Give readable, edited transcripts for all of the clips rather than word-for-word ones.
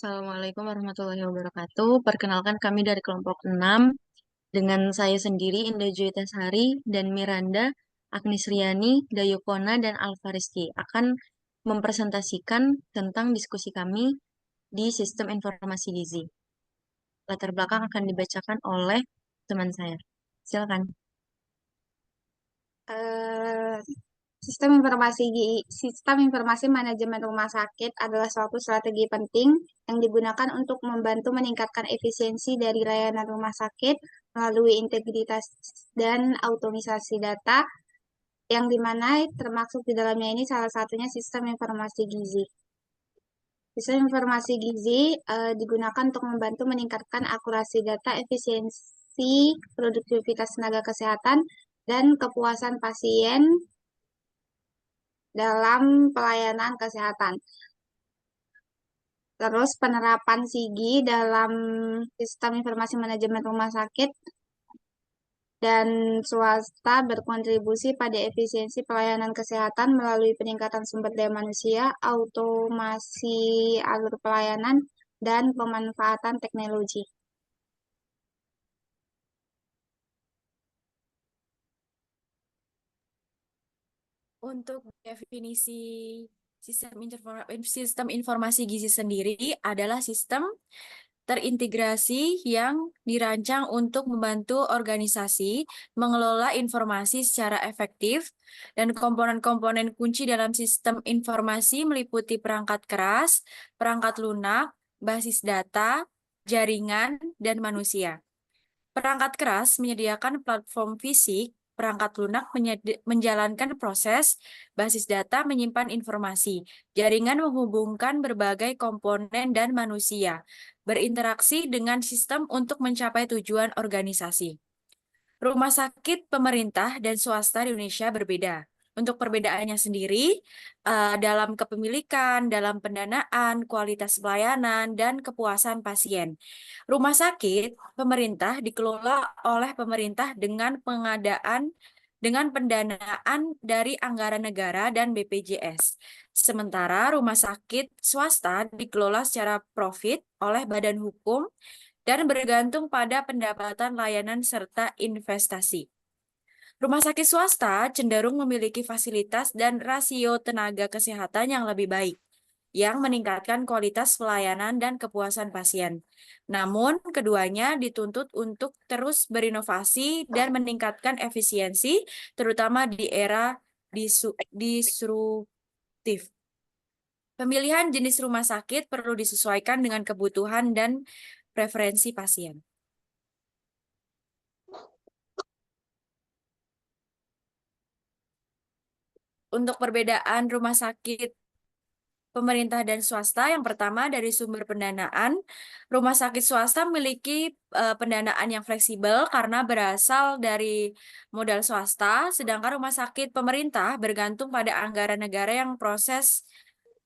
Assalamualaikum warahmatullahi wabarakatuh. Perkenalkan kami dari kelompok 6 dengan saya sendiri Indah Juwitasari dan Miranda, Agnes Riani, Dayukona, dan Alvarizky akan mempresentasikan tentang diskusi kami di Sistem Informasi Gizi. Latar belakang akan dibacakan oleh teman saya. Silakan. Eh, Sistem informasi manajemen rumah sakit adalah suatu strategi penting yang digunakan untuk membantu meningkatkan efisiensi dari layanan rumah sakit melalui integritas dan automisasi data yang dimana termaksud di dalamnya ini salah satunya sistem informasi gizi. Sistem informasi gizi digunakan untuk membantu meningkatkan akurasi data, efisiensi, produktivitas tenaga kesehatan, dan kepuasan pasien dalam pelayanan kesehatan. Terus penerapan SIGI dalam sistem informasi manajemen rumah sakit dan swasta berkontribusi pada efisiensi pelayanan kesehatan melalui peningkatan sumber daya manusia, automasi alur pelayanan, dan pemanfaatan teknologi. Untuk definisi sistem informasi gizi sendiri adalah sistem terintegrasi yang dirancang untuk membantu organisasi mengelola informasi secara efektif, dan komponen-komponen kunci dalam sistem informasi meliputi perangkat keras, perangkat lunak, basis data, jaringan, dan manusia. Perangkat keras menyediakan platform fisik, perangkat lunak menjalankan proses, basis data menyimpan informasi, jaringan menghubungkan berbagai komponen dan manusia, berinteraksi dengan sistem untuk mencapai tujuan organisasi. Rumah sakit pemerintah dan swasta di Indonesia berbeda. Untuk perbedaannya sendiri, dalam kepemilikan, dalam pendanaan, kualitas pelayanan, dan kepuasan pasien. Rumah sakit pemerintah dikelola oleh pemerintah dengan pendanaan dari anggaran negara dan BPJS. Sementara rumah sakit swasta dikelola secara profit oleh badan hukum dan bergantung pada pendapatan layanan serta investasi. Rumah sakit swasta cenderung memiliki fasilitas dan rasio tenaga kesehatan yang lebih baik, yang meningkatkan kualitas pelayanan dan kepuasan pasien. Namun, keduanya dituntut untuk terus berinovasi dan meningkatkan efisiensi, terutama di era disruptif. Pemilihan jenis rumah sakit perlu disesuaikan dengan kebutuhan dan preferensi pasien. Untuk perbedaan rumah sakit pemerintah dan swasta, yang pertama dari sumber pendanaan. Rumah sakit swasta memiliki pendanaan yang fleksibel karena berasal dari modal swasta, sedangkan rumah sakit pemerintah bergantung pada anggaran negara yang proses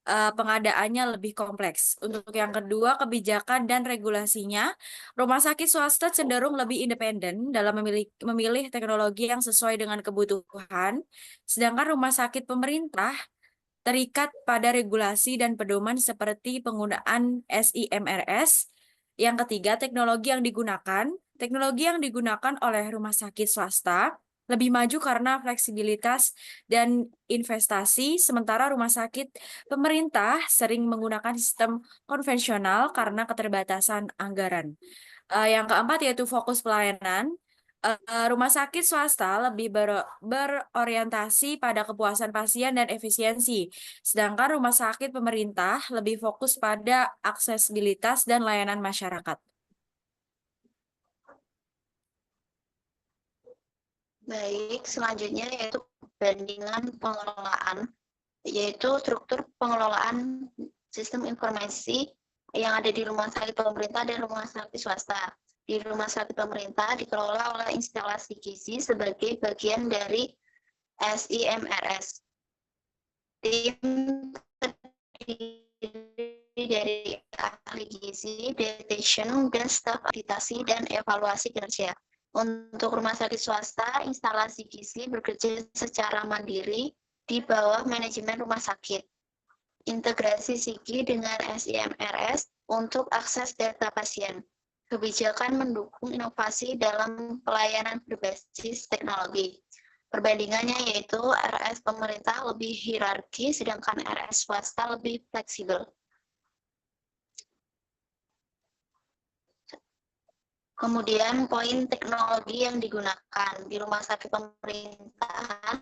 pengadaannya lebih kompleks. Untuk yang kedua, kebijakan dan regulasinya, rumah sakit swasta cenderung lebih independen dalam memilih teknologi yang sesuai dengan kebutuhan, sedangkan rumah sakit pemerintah terikat pada regulasi dan pedoman seperti penggunaan SIMRS. Yang ketiga, teknologi yang digunakan oleh rumah sakit swasta lebih maju karena fleksibilitas dan investasi, sementara rumah sakit pemerintah sering menggunakan sistem konvensional karena keterbatasan anggaran. Yang keempat yaitu fokus pelayanan. Rumah sakit swasta lebih berorientasi pada kepuasan pasien dan efisiensi, sedangkan rumah sakit pemerintah lebih fokus pada aksesibilitas dan layanan masyarakat. Baik, selanjutnya yaitu perbandingan pengelolaan, yaitu struktur pengelolaan sistem informasi yang ada di rumah sakit pemerintah dan rumah sakit swasta. Di rumah sakit pemerintah dikelola oleh instalasi gizi sebagai bagian dari SIMRS. Tim terdiri dari ahli gizi, dietitian, dan staf akreditasi dan evaluasi kinerja. Untuk rumah sakit swasta, instalasi gizi bekerja secara mandiri di bawah manajemen rumah sakit. Integrasi SIGI dengan SIMRS untuk akses data pasien. Kebijakan mendukung inovasi dalam pelayanan berbasis teknologi. Perbandingannya yaitu RS pemerintah lebih hierarki, sedangkan RS swasta lebih fleksibel. Kemudian poin teknologi yang digunakan di rumah sakit pemerintahan,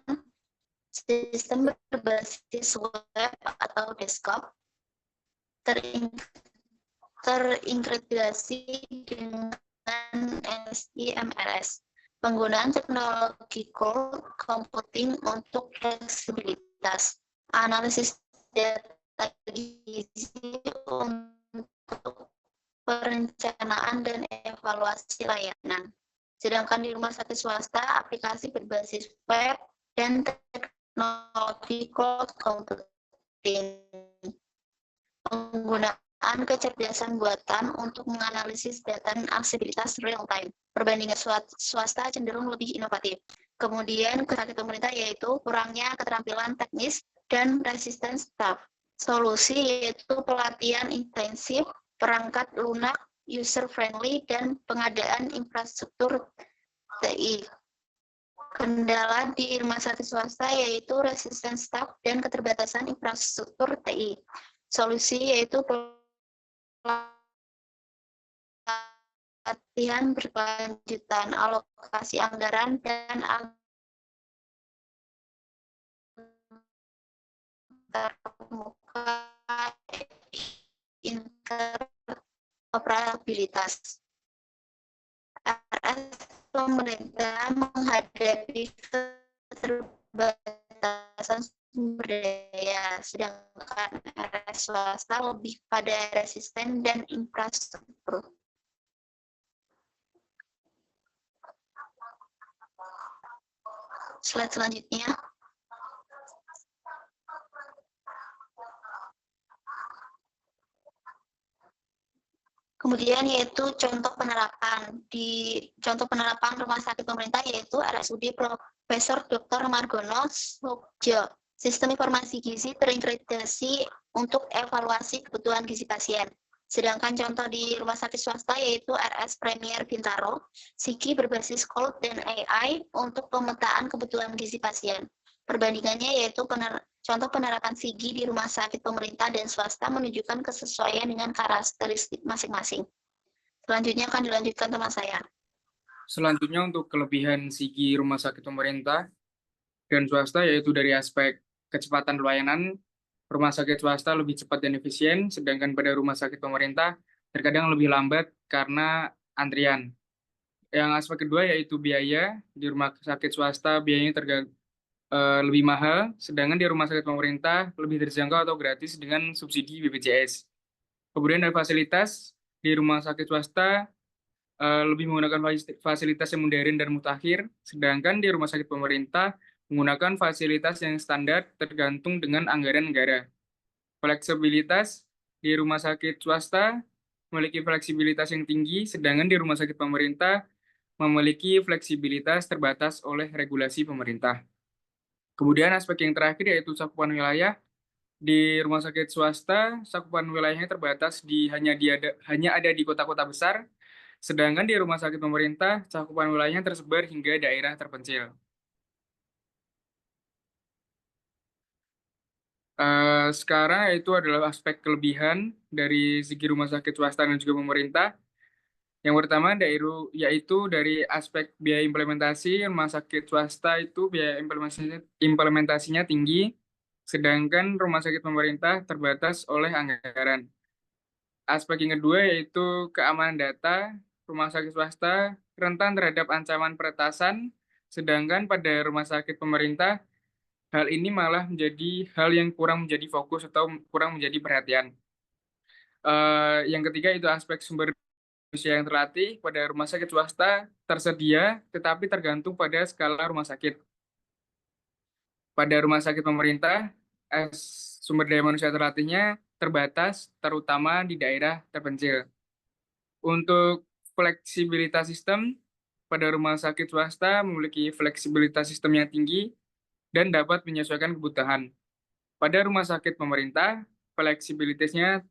sistem berbasis web atau desktop terintegrasi dengan NSI-MRS. Penggunaan teknologi cloud computing untuk fleksibilitas. Analisis data gizi untuk perencanaan dan evaluasi layanan. Sedangkan di rumah sakit swasta, aplikasi berbasis web dan teknologi cloud computing. Penggunaan kecerdasan buatan untuk menganalisis data dan aksesibilitas real time. Perbandingan swasta cenderung lebih inovatif. Kemudian ke sakit pemerintah yaitu kurangnya keterampilan teknis dan resisten staff. Solusi yaitu pelatihan intensif, perangkat lunak, user-friendly, dan pengadaan infrastruktur TI. Kendala di rumah sakit swasta yaitu resisten staff dan keterbatasan infrastruktur TI. Solusi yaitu pelatihan berkelanjutan, alokasi anggaran, dan antarmuka interoperabilitas. RS pemerintah menghadapi keterbatasan sumber daya, sedangkan RS swasta lebih pada resisten dan infrastruktur. Slide selanjutnya. Kemudian yaitu contoh penerapan. Di contoh penerapan rumah sakit pemerintah yaitu RSUD Profesor Dr. Margono Sogjo. Sistem informasi gizi terintegrasi untuk evaluasi kebutuhan gizi pasien. Sedangkan contoh di rumah sakit swasta yaitu RS Premier Bintaro, SIGI berbasis cloud dan AI untuk pemetaan kebutuhan gizi pasien. Perbandingannya yaitu contoh penerapan SIGI di rumah sakit pemerintah dan swasta menunjukkan kesesuaian dengan karakteristik masing-masing. Selanjutnya akan dilanjutkan teman saya. Selanjutnya untuk kelebihan SIGI rumah sakit pemerintah dan swasta yaitu dari aspek kecepatan pelayanan, rumah sakit swasta lebih cepat dan efisien, sedangkan pada rumah sakit pemerintah terkadang lebih lambat karena antrian. Yang aspek kedua yaitu biaya, di rumah sakit swasta biayanya lebih mahal, sedangkan di rumah sakit pemerintah lebih terjangkau atau gratis dengan subsidi BPJS. Kemudian dari fasilitas, di rumah sakit swasta lebih menggunakan fasilitas yang modern dan mutakhir, sedangkan di rumah sakit pemerintah menggunakan fasilitas yang standar tergantung dengan anggaran negara. Fleksibilitas, di rumah sakit swasta memiliki fleksibilitas yang tinggi, sedangkan di rumah sakit pemerintah memiliki fleksibilitas terbatas oleh regulasi pemerintah. Kemudian aspek yang terakhir yaitu cakupan wilayah. Di rumah sakit swasta, cakupan wilayahnya terbatas hanya ada di kota-kota besar, sedangkan di rumah sakit pemerintah, cakupan wilayahnya tersebar hingga daerah terpencil. Sekarang itu adalah aspek kelebihan dari segi rumah sakit swasta dan juga pemerintah. Yang pertama yaitu dari aspek biaya implementasi, rumah sakit swasta itu biaya implementasinya tinggi, sedangkan rumah sakit pemerintah terbatas oleh anggaran. Aspek yang kedua yaitu keamanan data, rumah sakit swasta rentan terhadap ancaman peretasan, sedangkan pada rumah sakit pemerintah, hal ini malah menjadi hal yang kurang menjadi fokus atau kurang menjadi perhatian. Yang ketiga itu aspek sumber manusia yang terlatih. Pada rumah sakit swasta tersedia, tetapi tergantung pada skala rumah sakit. Pada rumah sakit pemerintah, sumber daya manusia terlatihnya terbatas, terutama di daerah terpencil. Untuk fleksibilitas sistem, pada rumah sakit swasta memiliki fleksibilitas sistem yang tinggi dan dapat menyesuaikan kebutuhan. Pada rumah sakit pemerintah, fleksibilitasnya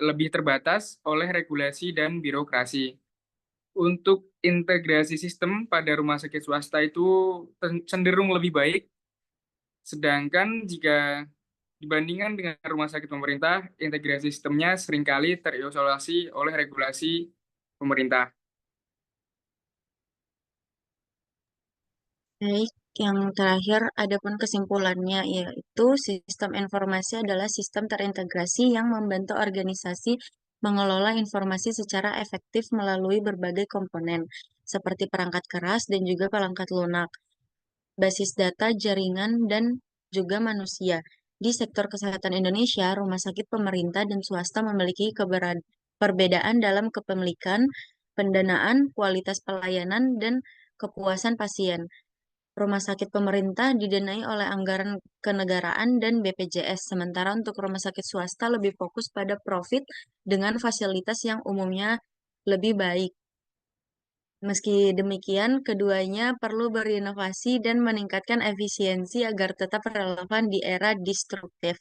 lebih terbatas oleh regulasi dan birokrasi. Untuk integrasi sistem pada rumah sakit swasta itu cenderung lebih baik, sedangkan jika dibandingkan dengan rumah sakit pemerintah, integrasi sistemnya seringkali terisolasi oleh regulasi pemerintah. Baik, yang terakhir adapun kesimpulannya yaitu sistem informasi adalah sistem terintegrasi yang membantu organisasi mengelola informasi secara efektif melalui berbagai komponen, seperti perangkat keras dan juga perangkat lunak, basis data, jaringan, dan juga manusia. Di sektor kesehatan Indonesia, rumah sakit pemerintah dan swasta memiliki perbedaan dalam kepemilikan, pendanaan, kualitas pelayanan, dan kepuasan pasien. Rumah sakit pemerintah didanai oleh anggaran kenegaraan dan BPJS, sementara untuk rumah sakit swasta lebih fokus pada profit dengan fasilitas yang umumnya lebih baik. Meski demikian, keduanya perlu berinovasi dan meningkatkan efisiensi agar tetap relevan di era disruptif.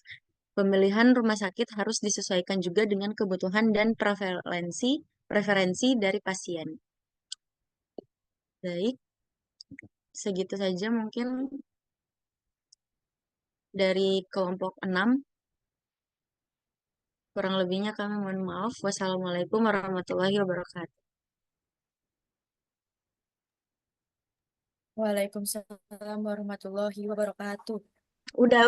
Pemilihan rumah sakit harus disesuaikan juga dengan kebutuhan dan preferensi dari pasien. Baik, segitu saja mungkin dari kelompok 6. Kurang lebihnya kami mohon maaf. Wassalamualaikum warahmatullahi wabarakatuh. Waalaikumsalam warahmatullahi wabarakatuh. Udah.